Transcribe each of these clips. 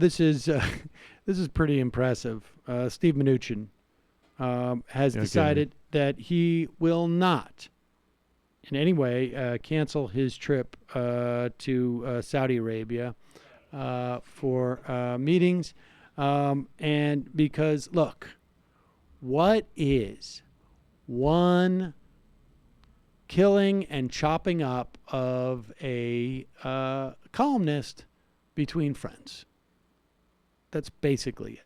this is this is pretty impressive. Steve Mnuchin has decided that he will not in any way cancel his trip to Saudi Arabia for meetings. And because, look, what is one killing and chopping up of a columnist between friends? That's basically it.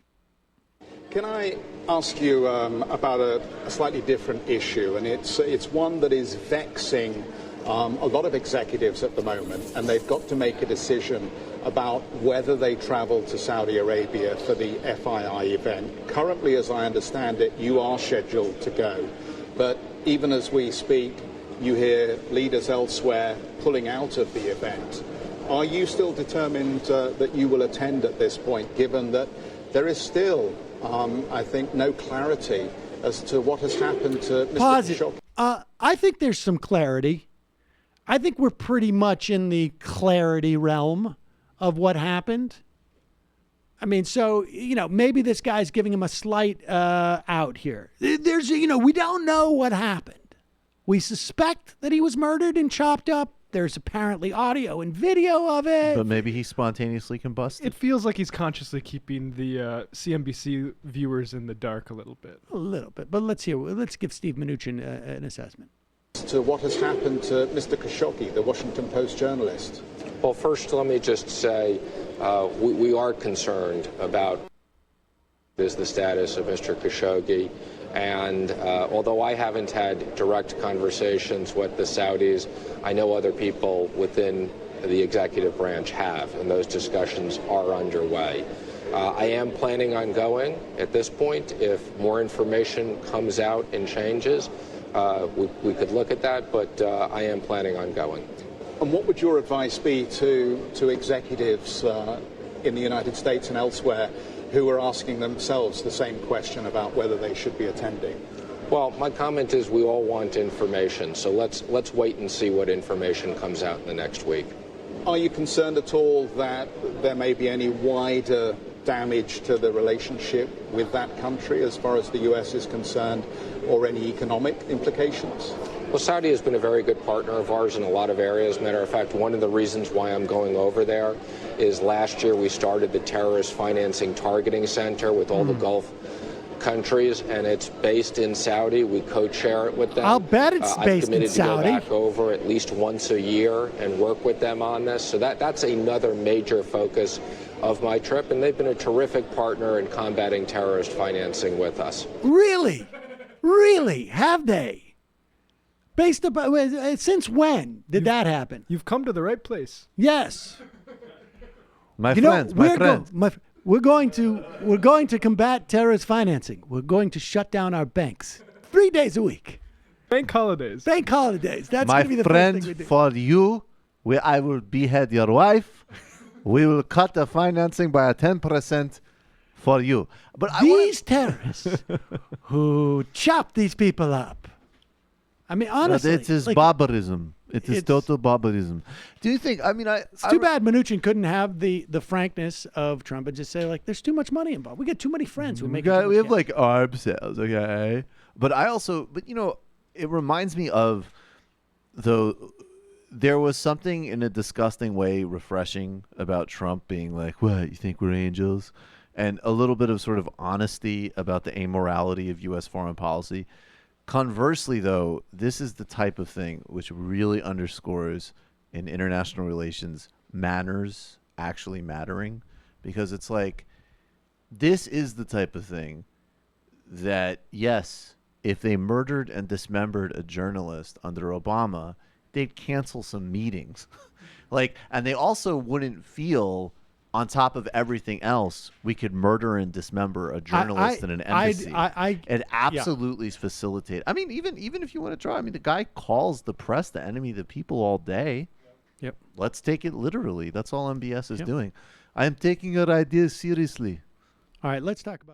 Can I ask you about a slightly different issue? And it's one that is vexing a lot of executives at the moment, and they've got to make a decision about whether they travel to Saudi Arabia for the FII event. Currently, as I understand it, you are scheduled to go. But even as we speak, you hear leaders elsewhere pulling out of the event. Are you still determined that you will attend at this point, given that there is still, I think, no clarity as to what has happened to Mr. Khashoggi? I think there's some clarity. I think we're pretty much in the clarity realm of what happened. I mean, so, maybe this guy's giving him a slight out here. There's, we don't know what happened. We suspect that he was murdered and chopped up. There's apparently audio and video of it. But maybe he spontaneously combusted. It feels like he's consciously keeping the CNBC viewers in the dark a little bit. A little bit. But let's give Steve Mnuchin an assessment. To what has happened to Mr. Khashoggi, the Washington Post journalist? Well, first, let me just say we are concerned about the status of Mr. Khashoggi. And although I haven't had direct conversations with the Saudis, I know other people within the executive branch have, and those discussions are underway. I am planning on going at this point. If more information comes out and changes, we could look at that, but I am planning on going. And what would your advice be to executives in the United States and elsewhere who are asking themselves the same question about whether they should be attending? Well, my comment is we all want information, so let's wait and see what information comes out in the next week. Are you concerned at all that there may be any wider damage to the relationship with that country as far as the U.S. is concerned, or any economic implications? Well, Saudi has been a very good partner of ours in a lot of areas. Matter of fact, one of the reasons why I'm going over there is last year we started the Terrorist Financing Targeting Center with all the Gulf countries, and it's based in Saudi. We co-chair it with them. I'll bet it's based in Saudi. I've committed to go back over at least once a year and work with them on this. So that's another major focus of my trip, and they've been a terrific partner in combating terrorist financing with us. Really? Really? Have they? Based upon, since when did that happen? You've come to the right place. Yes. My friends. We're going to combat terrorist financing. We're going to shut down our banks 3 days a week. Bank holidays. Bank holidays. That's going to be the first thing we do. For you, I will behead your wife. We will cut the financing by 10% for you. But these terrorists who chop these people up. I mean, honestly. It is barbarism. It is total barbarism. Do you think, it's too bad Mnuchin couldn't have the frankness of Trump and just say, like, there's too much money involved. We get too many friends who make it. We have, like, arms sales, okay? But it reminds me of, there was something in a disgusting way refreshing about Trump being like, what, you think we're angels? And a little bit of sort of honesty about the amorality of U.S. foreign policy. Conversely, though, this is the type of thing which really underscores in international relations manners actually mattering, because it's like, this is the type of thing that, yes, if they murdered and dismembered a journalist under Obama, they'd cancel some meetings. And they also wouldn't feel, on top of everything else, we could murder and dismember a journalist in an embassy. It absolutely facilitates. I mean, even if you want to try, the guy calls the press the enemy of the people all day. Yep. Let's take it literally. That's all MBS is doing. I am taking your ideas seriously. All right, let's talk about